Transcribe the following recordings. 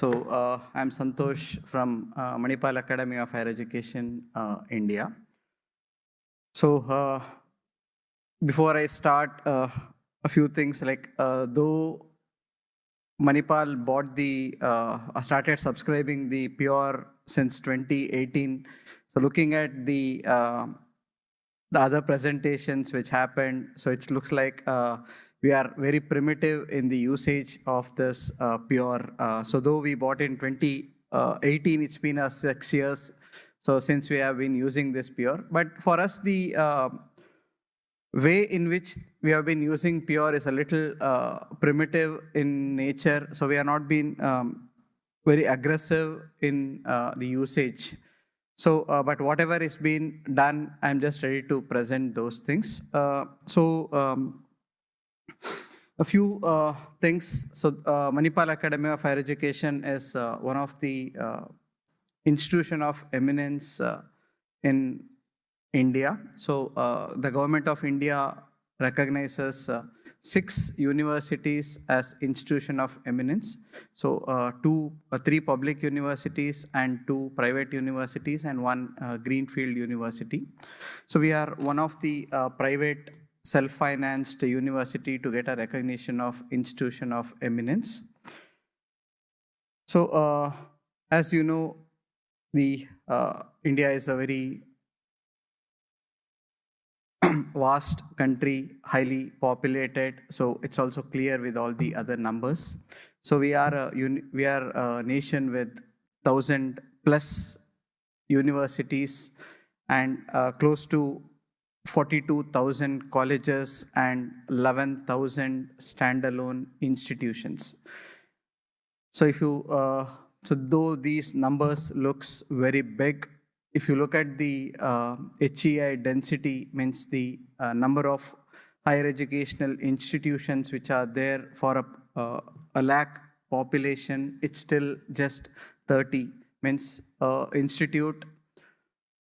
I'm Santhosh from Manipal Academy of Higher Education, India. Before I start, a few things like though Manipal started subscribing the Pure since 2018. So looking at the other presentations which happened, so it looks like we are very primitive in the usage of this Pure. So though we bought in 2018, it's been 6 years. So since we have been using this Pure, but for us the way in which we have been using Pure is a little primitive in nature. So we are not been very aggressive in the usage. But whatever is being done, I'm just ready to present those things. A few things. Manipal Academy of Higher Education is one of the institution of eminence in India. The government of India recognizes 6 universities as institution of eminence. Three public universities and 2 private universities and 1 greenfield university. So we are one of the private self-financed university to get a recognition of institution of eminence. As you know, the India is a very vast country, highly populated. So it's also clear with all the other numbers. So we are a nation with 1,000 plus universities and close to 42,000 colleges and 11,000 standalone institutions. So though these numbers looks very big, if you look at the HEI density, means the number of higher educational institutions which are there for a lakh population, it's still just 30. Means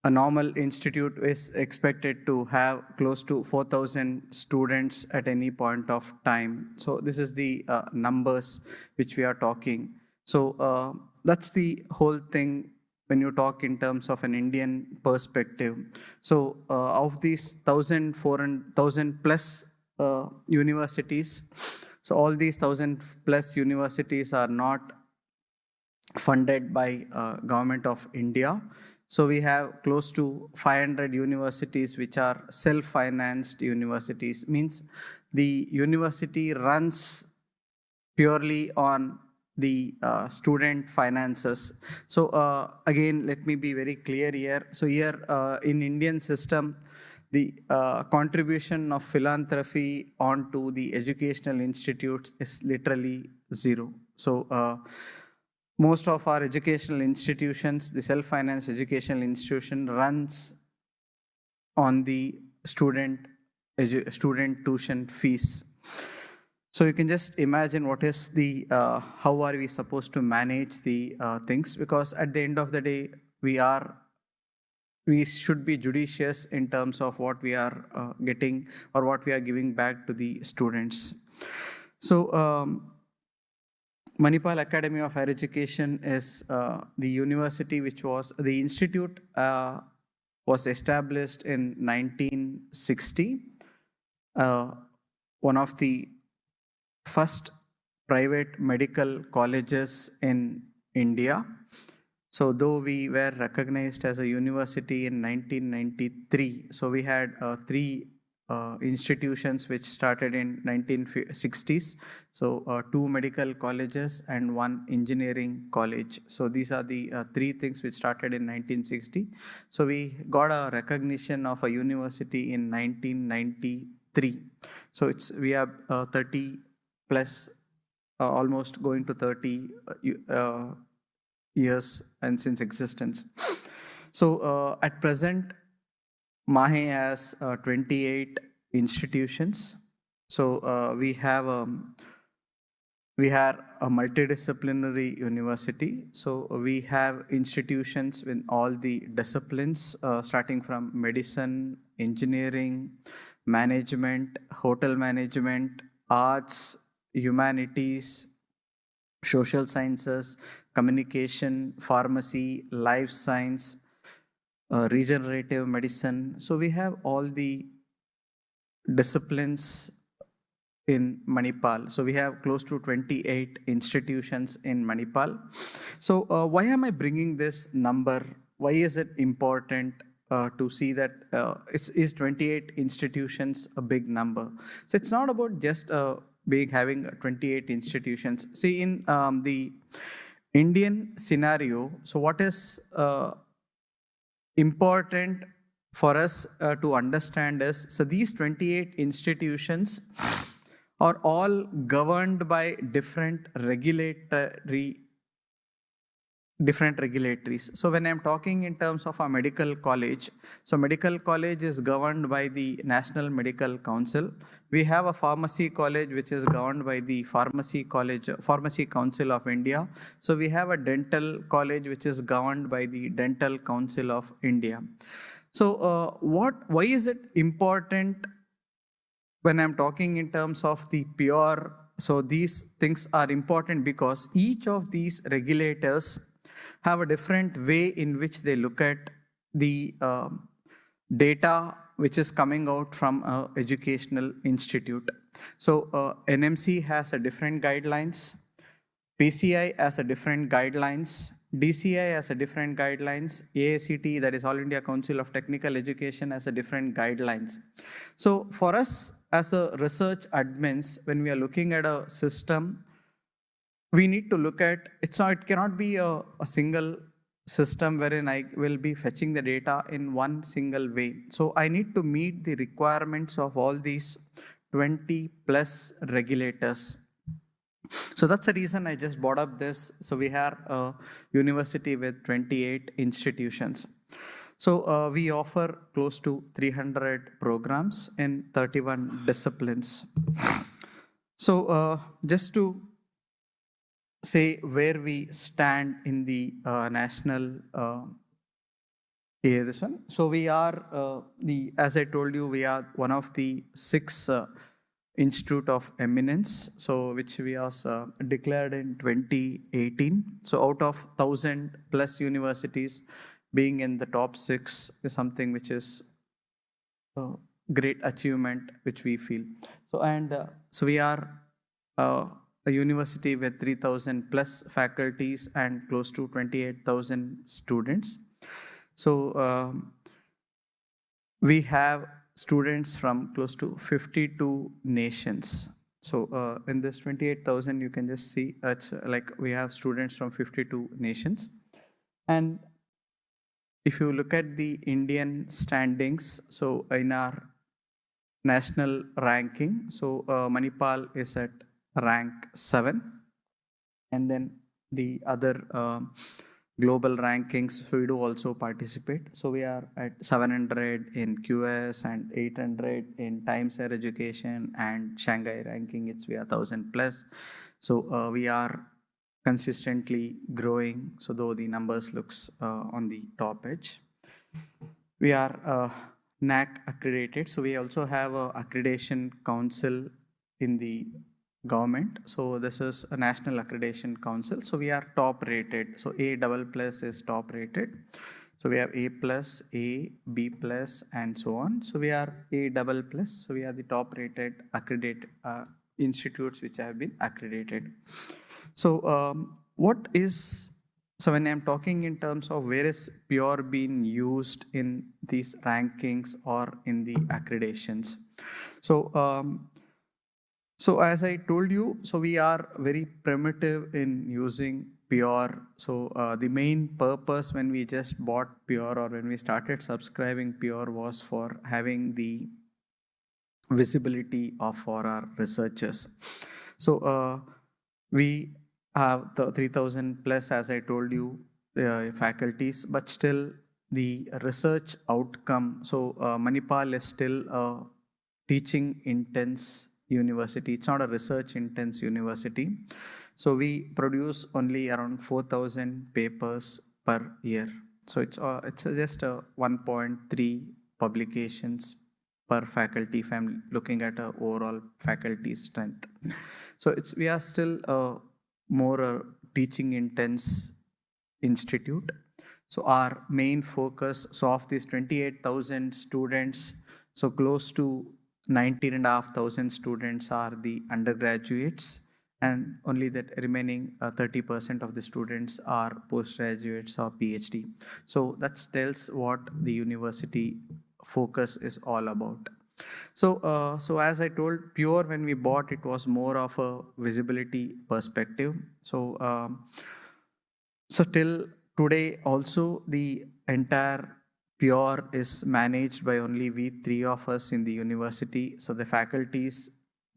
a normal institute is expected to have close to 4,000 students at any point of time. So this is the numbers which we are talking. So that's the whole thing when you talk in terms of an Indian perspective. So of these 1,000 plus universities, so all these 1,000 plus universities are not funded by government of India. So we have close to 500 universities which are self-financed universities. Means the university runs purely on the student finances. So again, let me be very clear here. So here in Indian system, the contribution of philanthropy onto the educational institutes is literally zero. So most of our educational institutions, the self-financed educational institution runs on the student tuition fees. So you can just imagine what is the, how are we supposed to manage the things? Because at the end of the day, we should be judicious in terms of what we are getting or what we are giving back to the students. So Manipal Academy of Higher Education is the university which was, the institute was established in 1960. One of the first private medical colleges in India. So though we were recognized as a university in 1993, so we had 3 institutions which started in 1960s. So 2 medical colleges and 1 engineering college. So these are the 3 things which started in 1960. So we got a recognition of a university in 1993. So we have 30 plus, almost going to 30 years and since existence. So at present, MAHE has 28 institutions. So we have a multidisciplinary university. So we have institutions in all the disciplines, starting from medicine, engineering, management, hotel management, arts, humanities, social sciences, communication, pharmacy, life science, regenerative medicine. So we have all the disciplines in Manipal. So we have close to 28 institutions in Manipal. So why am I bringing this number? Why is it important to see that is 28 institutions a big number? So it's not about just having 28 institutions. See, in the Indian scenario, so what is important for us to understand is, so these 28 institutions are all governed by different regulatories. So when I'm talking in terms of a medical college, so medical college is governed by the National Medical Council. We have a pharmacy college which is governed by the Pharmacy Council of India. So we have a dental college which is governed by the Dental Council of India. So why is it important when I'm talking in terms of the pure? So these things are important because each of these regulators have a different way in which they look at the data which is coming out from an educational institute. So NMC has a different guidelines, PCI has a different guidelines, DCI has a different guidelines, AICT, that is All India Council of Technical Education, has a different guidelines. So for us as a research admins, when we are looking at a system, we need to look at, it cannot be a single system wherein I will be fetching the data in one single way. So I need to meet the requirements of all these 20 plus regulators. So that's the reason I just brought up this. So we have a university with 28 institutions. So we offer close to 300 programs in 31 disciplines. So just to say where we stand in the national this one. So we are as I told you, we are one of the 6 Institute of Eminence, so which we was declared in 2018. So out of 1,000 plus universities, being in the top 6 is something which is a great achievement, which we feel. So we are a university with 3,000 plus faculties and close to 28,000 students. So we have students from close to 52 nations. So in this 28,000, you can just see it's like we have students from 52 nations. And if you look at the Indian standings, so in our national ranking, so Manipal is at rank 7. And then the other global rankings, so we do also participate. So we are at 700 in QS and 800 in Times Higher Education, and Shanghai ranking, we are 1,000 plus. So we are consistently growing. So though the numbers looks on the top edge, we are NAAC accredited. So we also have a accreditation council in the government. So this is a national accreditation council. So we are top rated. So A++ is top rated. So we have A+, A, B+, and so on. So we are A++. So we are the top rated accredited institutes which have been accredited. So so when I'm talking in terms of where is pure being used in these rankings or in the accreditations. So as I told you, so we are very primitive in using pure. So the main purpose when we just bought pure or when we started subscribing pure was for having the visibility for our researchers. So we have the 3,000 plus, as I told you, faculties, but still the research outcome. So Manipal is still a teaching intense university. It's not a research intense university. So we produce only around 4,000 papers per year. So it's just 1.3 publications per faculty if I'm looking at a overall faculty strength. So we are still a more a teaching intense institute. So our main focus, so of these 28,000 students, so close to 19,500 students are the undergraduates, and only that remaining 30% of the students are postgraduates or PhD. So that tells what the university focus is all about. So as I told, Pure, when we bought, it was more of a visibility perspective. So till today, also the entire Pure is managed by only we three of us in the university. So the faculties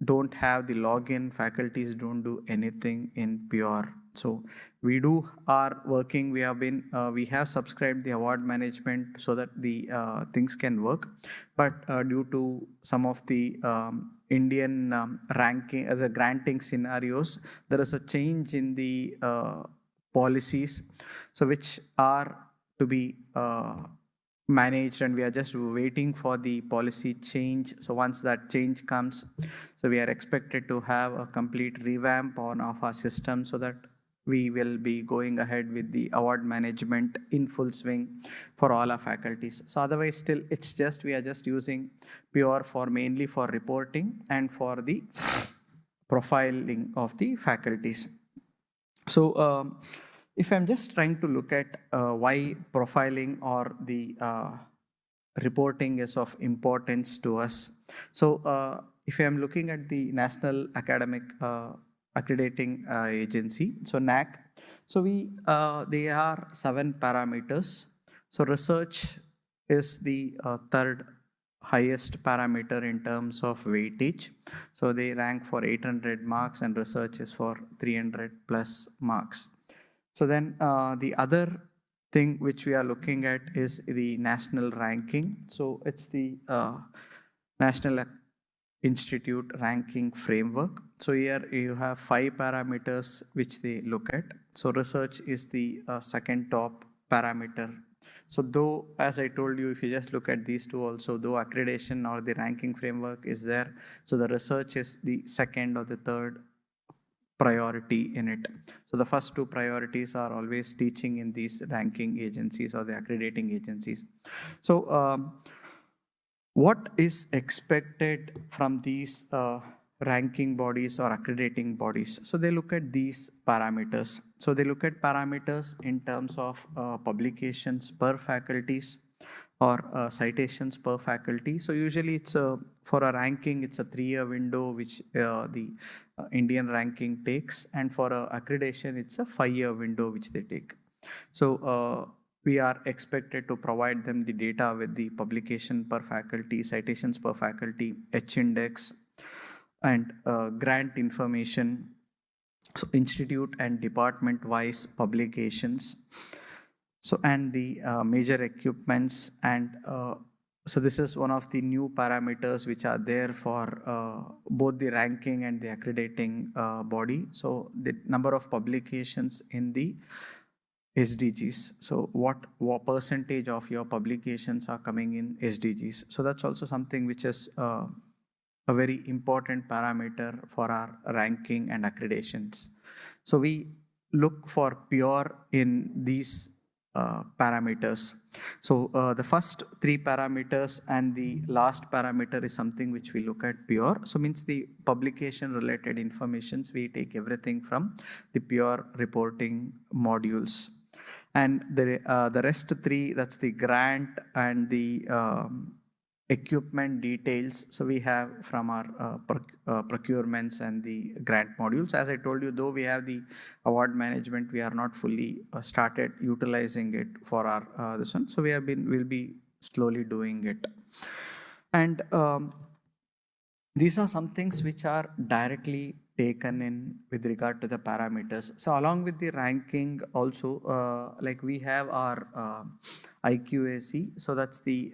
don't have the login. Faculties don't do anything in Pure. So we do our working. We have subscribed the award management so that the things can work. But due to some of the Indian ranking, the granting scenarios, there is a change in the policies, so which are to be managed, and we are just waiting for the policy change. So once that change comes, so we are expected to have a complete revamp of our system, so that we will be going ahead with the award management in full swing for all our faculties. So otherwise, still it's just we are just using Pure for mainly for reporting and for the profiling of the faculties. So if I'm just trying to look at why profiling or the reporting is of importance to us. So if I'm looking at the National Academic Accrediting Agency, so NAAC, so there are 7 parameters. So research is the third highest parameter in terms of weightage. So they rank for 800 marks and research is for 300 plus marks. So then the other thing which we are looking at is the national ranking. So it's the National Institute ranking framework. So here you have 5 parameters which they look at. So research is the second top parameter. So though, as I told you, if you just look at these two also, though accreditation or the ranking framework is there, so the research is the second or the third priority in it. So the first 2 priorities are always teaching in these ranking agencies or the accrediting agencies. So what is expected from these ranking bodies or accrediting bodies? So they look at these parameters. So they look at parameters in terms of publications per faculties or citations per faculty. So usually it's for a ranking, it's a 3-year window which the Indian ranking takes, and for accreditation, it's a 5-year window which they take. So we are expected to provide them the data with the publication per faculty, citations per faculty, H-index, and grant information, so institute and department-wise publications. So and the major equipments, and so this is one of the new parameters which are there for both the ranking and the accrediting body. So the number of publications in the SDGs. So what percentage of your publications are coming in SDGs? So that's also something which is a very important parameter for our ranking and accreditations. So we look for Pure in these parameters. So the first 3 parameters and the last parameter is something which we look at Pure. So means the publication related informations, we take everything from the Pure reporting modules. And the rest 3, that's the grant and the equipment details. So we have from our procurements and the grant modules. As I told you, though we have the award management, we are not fully started utilizing it for our this one. So we'll be slowly doing it. And these are some things which are directly taken in with regard to the parameters. So along with the ranking also, like we have our IQAC. So that's the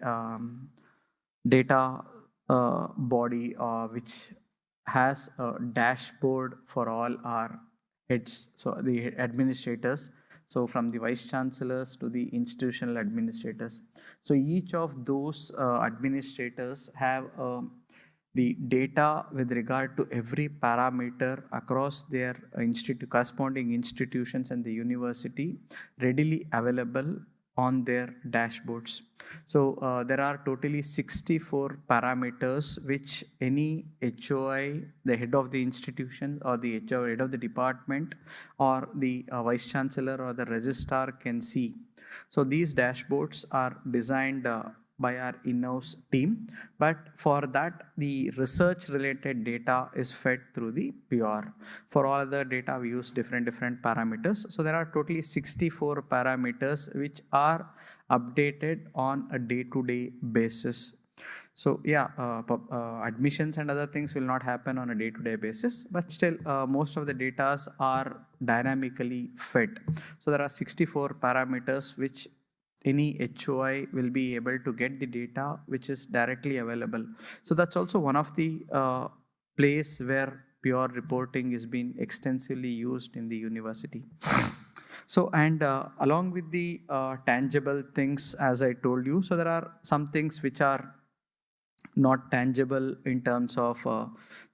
data body which has a dashboard for all our heads, so the administrators, so from the vice chancellors to the institutional administrators. So each of those administrators have a the data with regard to every parameter across their corresponding institutions and the university readily available on their dashboards. So there are totally 64 parameters which any HOI, the head of the institution or the HOI, head of the department, or the vice chancellor or the registrar can see. So these dashboards are designed by our in-house team, but for that the research related data is fed through the PR. For all other data we use different parameters. So there are totally 64 parameters which are updated on a day-to-day basis. So yeah, admissions and other things will not happen on a day-to-day basis, but still most of the data are dynamically fed. So there are 64 parameters which any HOI will be able to get the data which is directly available. So that's also one of the place where pure reporting is being extensively used in the university. So, and along with the tangible things, as I told you, so there are some things which are not tangible in terms of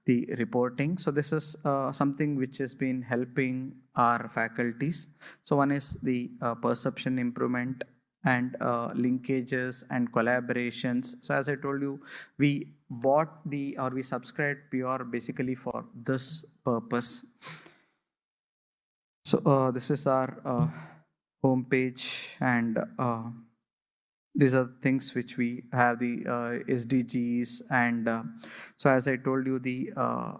the reporting. So this is something which has been helping our faculties. So one is the perception improvement and linkages and collaborations. So as I told you, we we subscribed PR basically for this purpose. So this is our homepage, and these are things which we have the SDGs, and so as I told you, the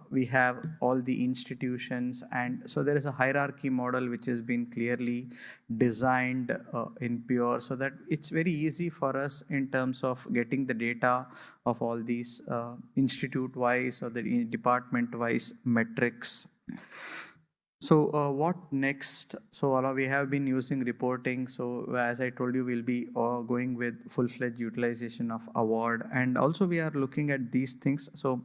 we have all the institutions, and so there is a hierarchy model which has been clearly designed in Pure, so that it's very easy for us in terms of getting the data of all these institute-wise or the department-wise metrics. So what next? So we have been using reporting. So as I told you, we'll be going with full-fledged utilization of award, and also we are looking at these things. So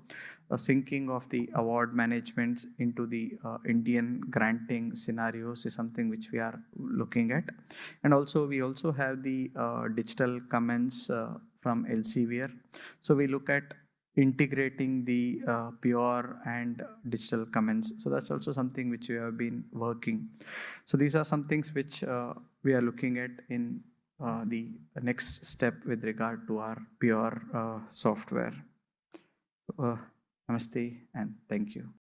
syncing of the award management into the Indian granting scenarios is something which we are looking at, and also we also have the digital comments from Elsevier. So we look at integrating the pure and digital comments. So that's also something which we have been working. So these are some things which we are looking at in the next step with regard to our pure software. Namaste and thank you.